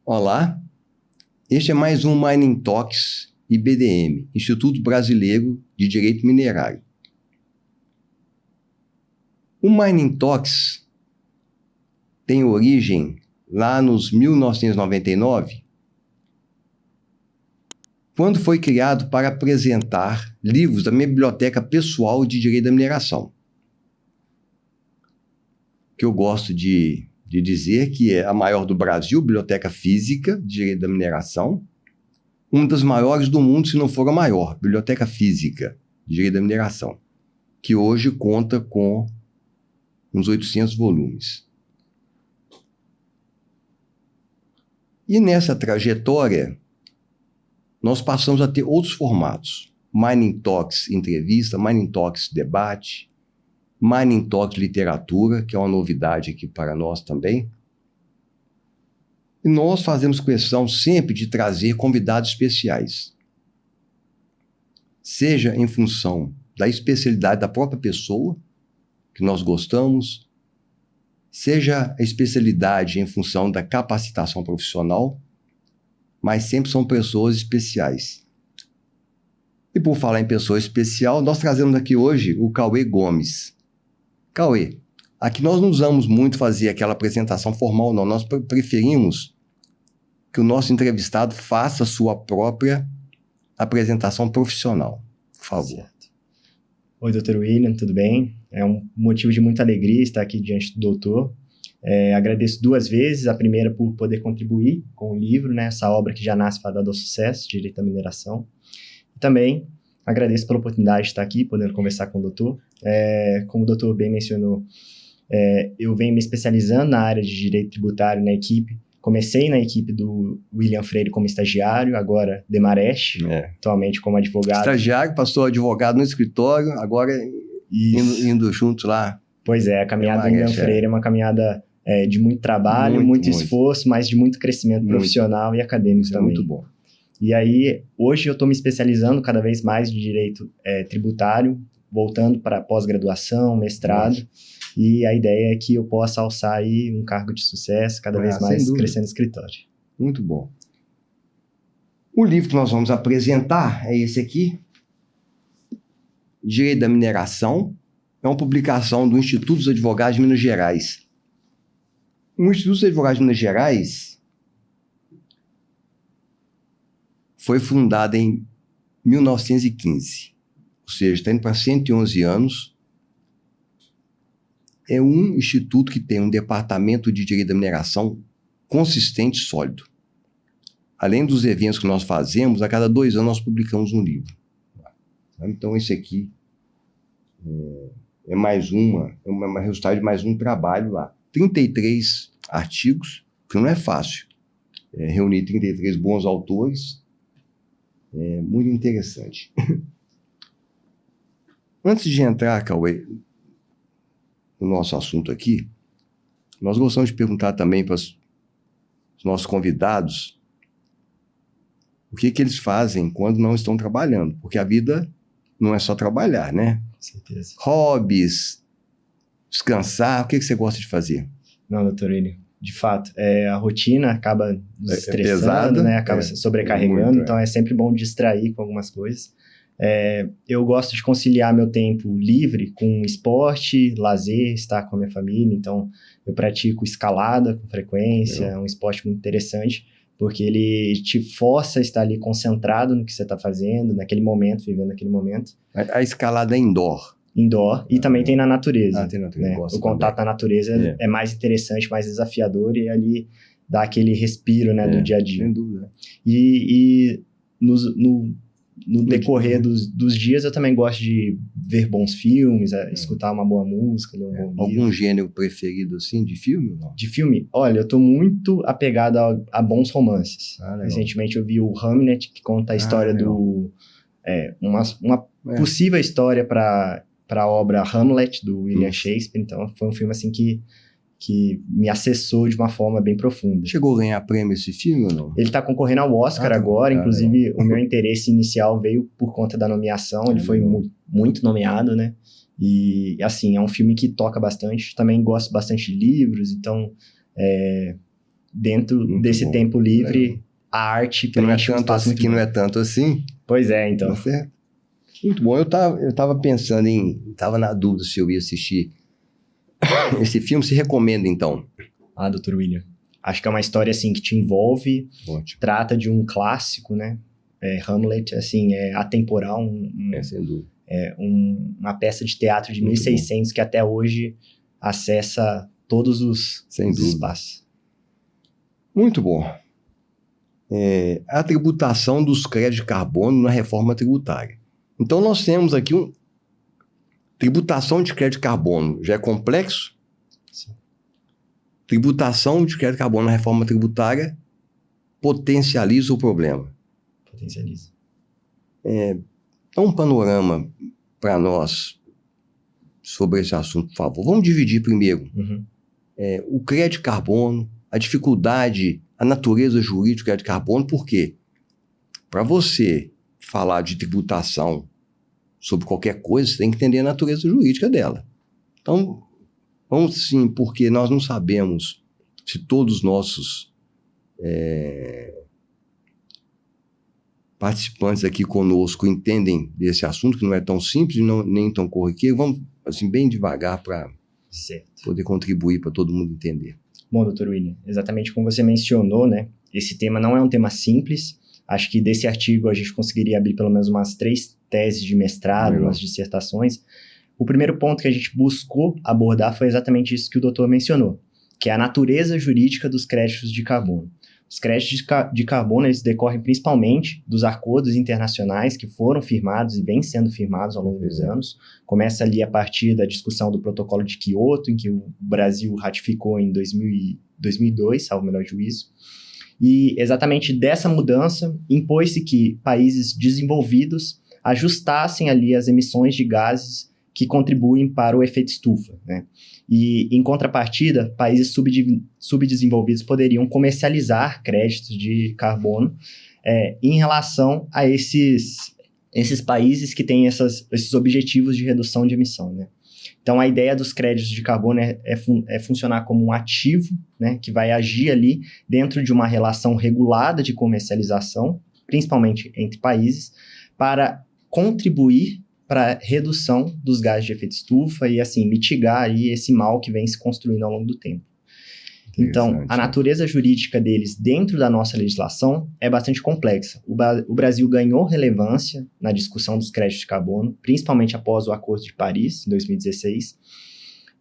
Olá, este é mais um Mining Talks IBDM, Instituto Brasileiro de Direito Minerário. O Mining Talks tem origem lá nos 1999, quando foi criado para apresentar livros da minha biblioteca pessoal de Direito da Mineração, que eu gosto de dizer que é a maior do Brasil, biblioteca física de Direito da Mineração, uma das maiores do mundo, se não for a maior, biblioteca física de Direito da Mineração, que hoje conta com uns 800 volumes. E nessa trajetória, nós passamos a ter outros formatos. Mining Talks entrevista, Mining Talks debate, Mining Talks literatura, que é uma novidade aqui para nós também. E nós fazemos questão sempre de trazer convidados especiais. Seja em função da especialidade da própria pessoa, que nós gostamos, seja a especialidade em função da capacitação profissional, mas sempre são pessoas especiais. E por falar em pessoa especial, nós trazemos aqui hoje o Cauê Gomes. Cauê, aqui nós não usamos muito fazer aquela apresentação formal, não. Nós preferimos que o nosso entrevistado faça a sua própria apresentação profissional. Por favor. Certo. Oi, Dr. William, tudo bem? É um motivo de muita alegria estar aqui diante do doutor. Agradeço duas vezes. A primeira por poder contribuir com o livro, né? Essa obra que já nasce fadada ao sucesso, Direito à Mineração. E também agradeço pela oportunidade de estar aqui, podendo conversar com o doutor. Como o doutor bem mencionou, eu venho me especializando na área de Direito Tributário na equipe. Comecei na equipe do William Freire como estagiário, agora Demarest, atualmente como advogado. Estagiário, passou advogado no escritório, agora indo juntos lá. Pois é, a caminhada do William Freire é uma caminhada de muito trabalho, muito esforço, mas de muito crescimento profissional e acadêmico também. Muito bom. E aí, hoje eu estou me especializando cada vez mais em direito tributário, voltando para pós-graduação, mestrado. E a ideia é que eu possa alçar aí um cargo de sucesso, cada vez mais crescendo no escritório. Muito bom. O livro que nós vamos apresentar é esse aqui, Direito da Mineração. É uma publicação do Instituto dos Advogados de Minas Gerais. O Instituto dos Advogados de Minas Gerais foi fundado em 1915, ou seja, está indo para 111 anos. É um instituto que tem um departamento de direito da mineração consistente e sólido. Além dos eventos que nós fazemos, a cada 2 anos nós publicamos um livro. Então esse aqui é mais uma resultado de mais um trabalho lá. 33 artigos, que não é fácil. Reunir 33 bons autores é muito interessante. Antes de entrar, Cauê, no nosso assunto aqui, nós gostamos de perguntar também para os nossos convidados o que eles fazem quando não estão trabalhando, porque a vida não é só trabalhar, né? Com certeza. Hobbies, descansar, o que você gosta de fazer? Não, doutor William, de fato, a rotina acaba nos estressando, pesada, né? Acaba se sobrecarregando, muito, então é sempre bom distrair com algumas coisas. Eu gosto de conciliar meu tempo livre com esporte, lazer, estar com a minha família. Então, eu pratico escalada com frequência. É um esporte muito interessante, porque ele te força a estar ali concentrado no que você está fazendo, naquele momento, vivendo naquele momento. A escalada é indoor? Indoor, e também tem na natureza. Tem natureza, né? O contato na natureza é mais interessante, mais desafiador, e ali dá aquele respiro, né, do dia a dia. Sem dúvida. E no decorrer dos dias, eu também gosto de ver bons filmes, escutar uma boa música, ler um bom livro. Algum gênero preferido, assim, de filme? Não? De filme? Olha, eu tô muito apegado a bons romances. Recentemente eu vi o Hamlet, que conta a história uma possível história para a obra Hamlet, do William Shakespeare. Então, foi um filme, assim, que me acessou de uma forma bem profunda. Chegou a ganhar prêmio esse filme ou não? Ele está concorrendo ao Oscar agora, inclusive o meu interesse inicial veio por conta da nomeação, ele foi muito nomeado, né? E, assim, é um filme que toca bastante. Também gosto bastante de livros, então dentro Muito desse bom. tempo livre, a arte Que não é preenche um tanto espaço assim, muito que não grande. é tanto assim. Pois é, então. Tá certo. Muito bom. Eu tava pensando tava na dúvida se eu ia assistir esse filme. Se recomenda, então? Ah, Dr. William. Acho que é uma história, assim, que te envolve, Ótimo. trata de um clássico, né? Hamlet, assim, é atemporal, Sem dúvida. uma peça de teatro de Muito 1600 que até hoje acessa todos os Sem dúvida. espaços. Muito bom. A tributação dos créditos de carbono na reforma tributária. Então, nós temos aqui tributação de crédito de carbono. Já é complexo? Sim. Tributação de crédito de carbono na reforma tributária potencializa o problema. Potencializa. Dá um panorama para nós sobre esse assunto, por favor. Vamos dividir primeiro Uhum. o crédito de carbono, a dificuldade, a natureza jurídica do crédito de carbono. Por quê? Para você falar de tributação sobre qualquer coisa, você tem que entender a natureza jurídica dela. Então, vamos sim, porque nós não sabemos se todos os nossos participantes aqui conosco entendem desse assunto, que não é tão simples e nem tão corriqueiro. Vamos, assim, bem devagar para poder contribuir para todo mundo entender. Bom, Dr. William, exatamente como você mencionou, né? Esse tema não é um tema simples. Acho que desse artigo a gente conseguiria abrir pelo menos umas 3 teses de mestrado, umas dissertações. O primeiro ponto que a gente buscou abordar foi exatamente isso que o doutor mencionou, que é a natureza jurídica dos créditos de carbono. Os créditos de carbono, eles decorrem principalmente dos acordos internacionais que foram firmados e vêm sendo firmados ao longo dos anos. Começa ali a partir da discussão do protocolo de Kyoto, em que o Brasil ratificou em 2002, salvo o melhor juízo. E exatamente dessa mudança, impôs-se que países desenvolvidos ajustassem ali as emissões de gases que contribuem para o efeito estufa, né? E, em contrapartida, países subdesenvolvidos poderiam comercializar créditos de carbono em relação a esses países que têm esses objetivos de redução de emissão, né? Então, a ideia dos créditos de carbono é funcionar como um ativo, né, que vai agir ali dentro de uma relação regulada de comercialização, principalmente entre países, para contribuir para a redução dos gases de efeito estufa e, assim, mitigar aí esse mal que vem se construindo ao longo do tempo. Então, a natureza jurídica deles dentro da nossa legislação é bastante complexa. O Brasil ganhou relevância na discussão dos créditos de carbono, principalmente após o Acordo de Paris, em 2016,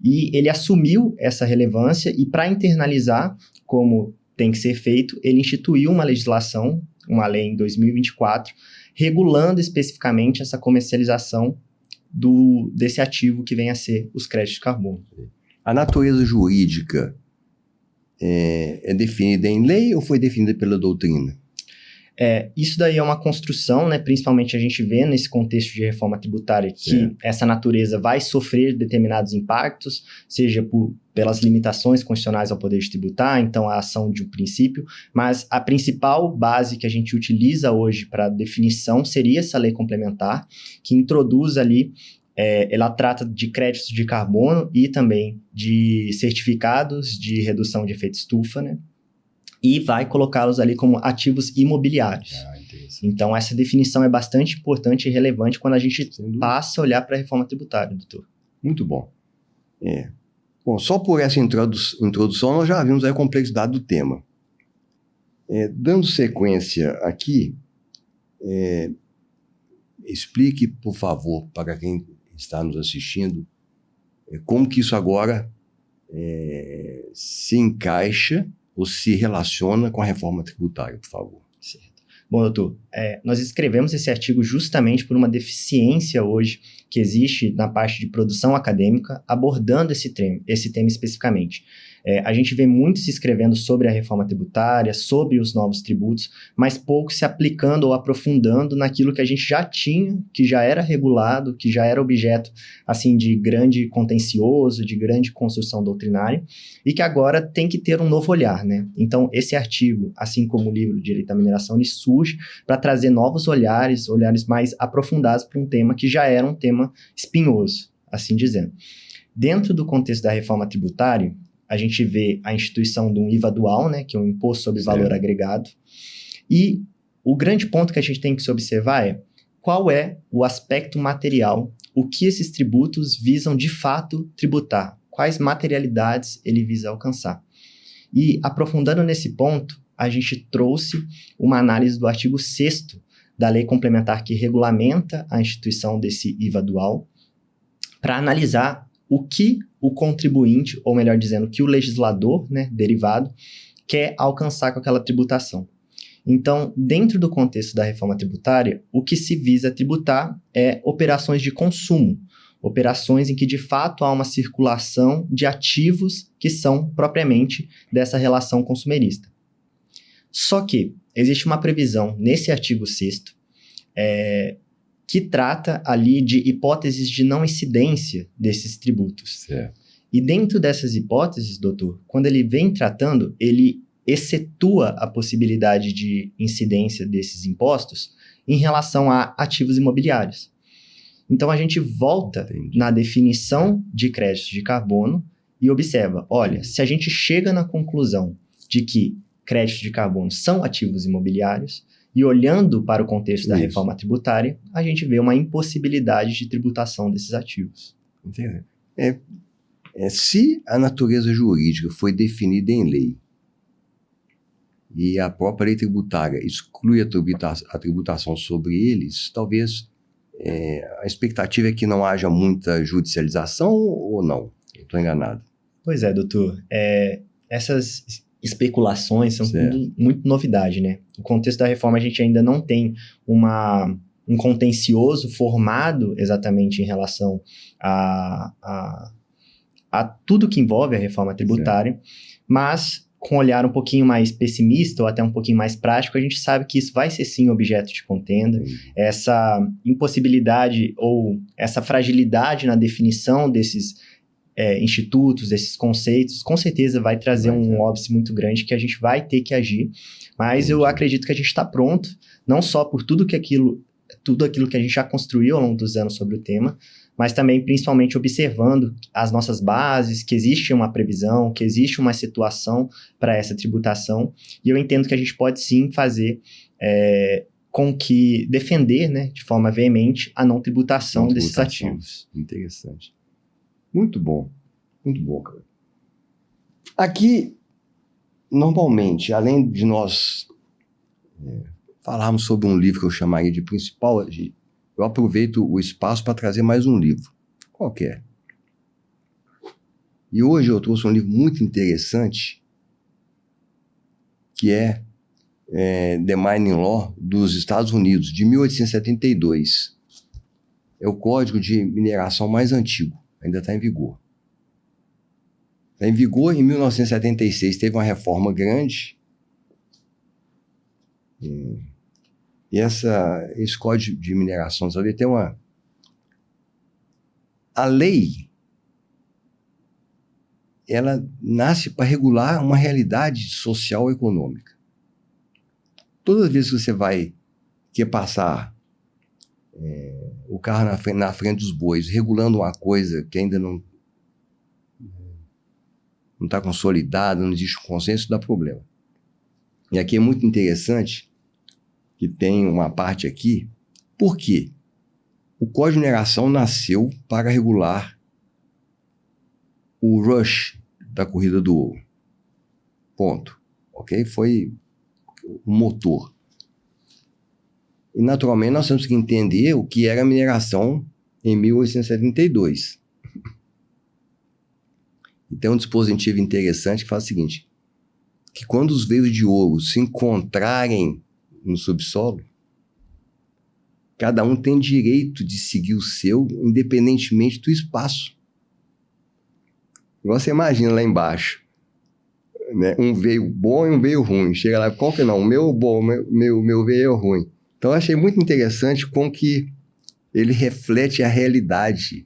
e ele assumiu essa relevância e, para internalizar como tem que ser feito, ele instituiu uma legislação, uma lei em 2024, regulando especificamente essa comercialização desse ativo que vem a ser os créditos de carbono. A natureza jurídica é definida em lei ou foi definida pela doutrina? Isso daí é uma construção, né? Principalmente a gente vê nesse contexto de reforma tributária que essa natureza vai sofrer determinados impactos, seja pelas limitações constitucionais ao poder de tributar, então a ação de um princípio, mas a principal base que a gente utiliza hoje para definição seria essa lei complementar, que introduz ali, ela trata de créditos de carbono e também de certificados de redução de efeito estufa, né? E vai colocá-los ali como ativos imobiliários. Então, essa definição é bastante importante e relevante quando a gente passa a olhar para a reforma tributária, doutor. Muito bom. Bom, só por essa introdução, nós já vimos a complexidade do tema. Dando sequência aqui, explique, por favor, para quem está nos assistindo, como que isso agora se encaixa ou se relaciona com a reforma tributária, por favor. Certo. Bom, doutor, nós escrevemos esse artigo justamente por uma deficiência hoje que existe na parte de produção acadêmica, abordando esse tema especificamente. A gente vê muito se escrevendo sobre a reforma tributária, sobre os novos tributos, mas pouco se aplicando ou aprofundando naquilo que a gente já tinha, que já era regulado, que já era objeto assim, de grande contencioso, de grande construção doutrinária, e que agora tem que ter um novo olhar, né? Então, esse artigo, assim como o livro Direito à Mineração, ele surge para trazer novos olhares mais aprofundados para um tema que já era um tema espinhoso, assim dizendo. Dentro do contexto da reforma tributária, a gente vê a instituição de um IVA dual, né, que é um imposto sobre valor agregado. E o grande ponto que a gente tem que se observar é qual é o aspecto material, o que esses tributos visam de fato tributar, quais materialidades ele visa alcançar. E aprofundando nesse ponto, a gente trouxe uma análise do artigo 6º da lei complementar que regulamenta a instituição desse IVA dual, para analisar o que o contribuinte, ou melhor dizendo, o que o legislador, né, derivado, quer alcançar com aquela tributação. Então, dentro do contexto da reforma tributária, o que se visa tributar é operações de consumo, operações em que de fato há uma circulação de ativos que são propriamente dessa relação consumerista. Só que existe uma previsão nesse artigo 6º que trata ali de hipóteses de não incidência desses tributos. Certo. E dentro dessas hipóteses, doutor, quando ele vem tratando, ele excetua a possibilidade de incidência desses impostos em relação a ativos imobiliários. Então, a gente volta na definição de créditos de carbono e observa, olha, se a gente chega na conclusão de que créditos de carbono são ativos imobiliários, e olhando para o contexto da reforma tributária, a gente vê uma impossibilidade de tributação desses ativos. Entende? Se a natureza jurídica foi definida em lei e a própria lei tributária exclui a tributação sobre eles, talvez a expectativa é que não haja muita judicialização ou não? Eu estou enganado. Pois é, doutor. Essas especulações são tudo muito novidade, né? No contexto da reforma, a gente ainda não tem um contencioso formado exatamente em relação a tudo que envolve a reforma tributária, mas com um olhar um pouquinho mais pessimista ou até um pouquinho mais prático, a gente sabe que isso vai ser sim objeto de contenda. Essa impossibilidade ou essa fragilidade na definição desses institutos, desses conceitos, com certeza vai trazer um óbice muito grande que a gente vai ter que agir, mas eu acredito que a gente está pronto, não só por tudo aquilo que a gente já construiu ao longo dos anos sobre o tema, mas também principalmente observando as nossas bases, que existe uma previsão, que existe uma situação para essa tributação, e eu entendo que a gente pode sim fazer defender, né, de forma veemente a não tributação desses ativos. Interessante. Muito bom, cara. Aqui, normalmente, além de nós falarmos sobre um livro que eu chamaria de principal, eu aproveito o espaço para trazer mais um livro, qualquer. E hoje eu trouxe um livro muito interessante, que é The Mining Law dos Estados Unidos, de 1872. É o código de mineração mais antigo. Ainda está em vigor. Está em vigor em 1976, teve uma reforma grande. E esse código de mineração, sabe, tem uma... A lei, ela nasce para regular uma realidade social e econômica. Todas as vezes que você quer passar o carro na frente dos bois, regulando uma coisa que ainda não está consolidada, não existe um consenso, dá problema. E aqui é muito interessante que tem uma parte aqui. Por quê? O Código de Mineração nasceu para regular o rush da corrida do ouro. Ponto. Ok? Foi o motor. E, naturalmente, nós temos que entender o que era a mineração em 1872. E tem um dispositivo interessante que faz o seguinte, que quando os veios de ouro se encontrarem no subsolo, cada um tem direito de seguir o seu, independentemente do espaço. Você imagina lá embaixo, né? Um veio bom e um veio ruim. Chega lá, qual que não? O meu bom, meu veio é ruim. Então, eu achei muito interessante como que ele reflete a realidade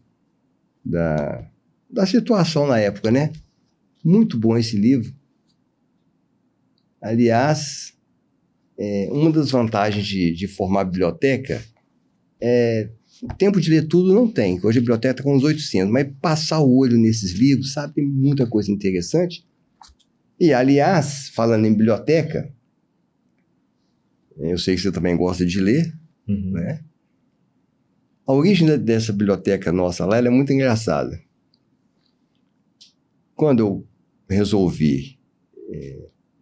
da situação na época, né? Muito bom esse livro. Aliás, uma das vantagens de formar biblioteca é tempo de ler tudo não tem. Hoje a biblioteca está com uns 800, mas passar o olho nesses livros, sabe, tem muita coisa interessante. E, aliás, falando em biblioteca, eu sei que você também gosta de ler, né? A origem dessa biblioteca nossa lá, ela é muito engraçada. Quando eu resolvi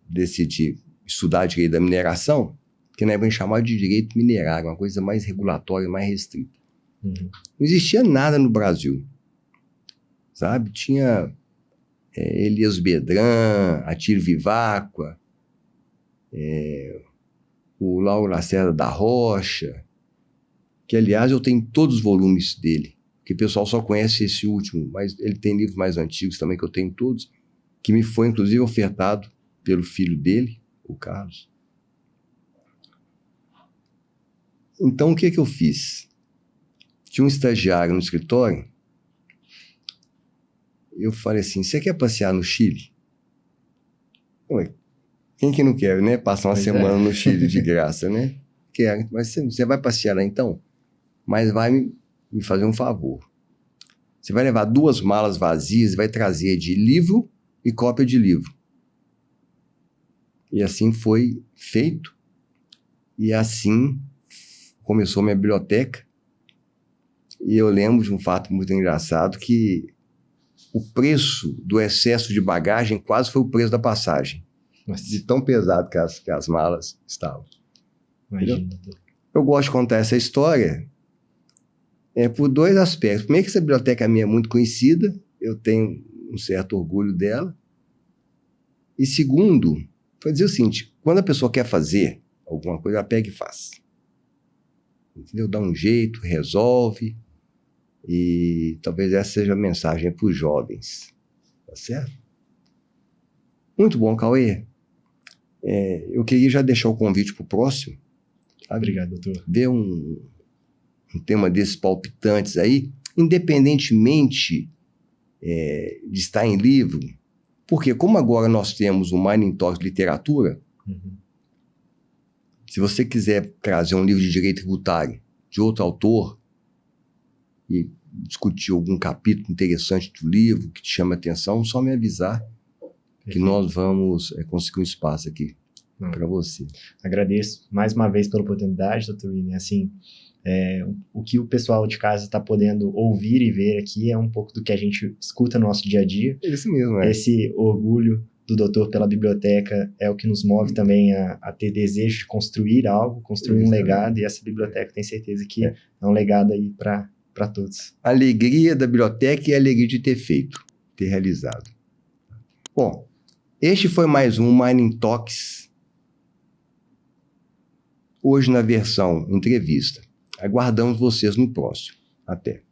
decidir estudar direito da mineração, que na época a gente chamava de direito minerário, uma coisa mais regulatória, mais restrita. Não existia nada no Brasil, sabe? Tinha Elias Bedran, Atílio Viváqua, o Lauro Lacerda da Rocha, que, aliás, eu tenho todos os volumes dele, que o pessoal só conhece esse último, mas ele tem livros mais antigos também, que eu tenho todos, que me foi, inclusive, ofertado pelo filho dele, o Carlos. Então, o que eu fiz? Tinha um estagiário no escritório, eu falei assim, você quer passear no Chile? Ué, quem que não quer, né? Passar uma semana no Chile de graça, né? Quero, mas você vai passear lá então? Mas vai me fazer um favor. Você vai levar 2 malas vazias e vai trazer de livro e cópia de livro. E assim foi feito. E assim começou minha biblioteca. E eu lembro de um fato muito engraçado, que o preço do excesso de bagagem quase foi o preço da passagem. De tão pesado que as malas estavam. Imagina. Eu gosto de contar essa história por 2 aspectos. Primeiro, que essa biblioteca minha é muito conhecida, eu tenho um certo orgulho dela. E segundo, para dizer o seguinte, quando a pessoa quer fazer alguma coisa, ela pega e faz. Entendeu? Dá um jeito, resolve. E talvez essa seja a mensagem para os jovens. Tá certo? Muito bom, Cauê. Eu queria já deixar o convite para o próximo. Sabe? Obrigado, doutor. Ver um tema desses palpitantes aí, independentemente de estar em livro, porque como agora nós temos o Mining Talks Literatura, se você quiser trazer um livro de direito tributário de outro autor e discutir algum capítulo interessante do livro que te chama a atenção, só me avisar que nós vamos conseguir um espaço aqui para você. Agradeço mais uma vez pela oportunidade, doutor William. Assim, o que o pessoal de casa está podendo ouvir e ver aqui é um pouco do que a gente escuta no nosso dia a dia. Isso mesmo, Esse orgulho do doutor pela biblioteca é o que nos move também a ter desejo de construir algo, construir um legado, e essa biblioteca tem certeza que é um legado aí para todos. A alegria da biblioteca e a alegria de ter feito, ter realizado. Bom, este foi mais um Mining Talks, hoje na versão entrevista. Aguardamos vocês no próximo. Até.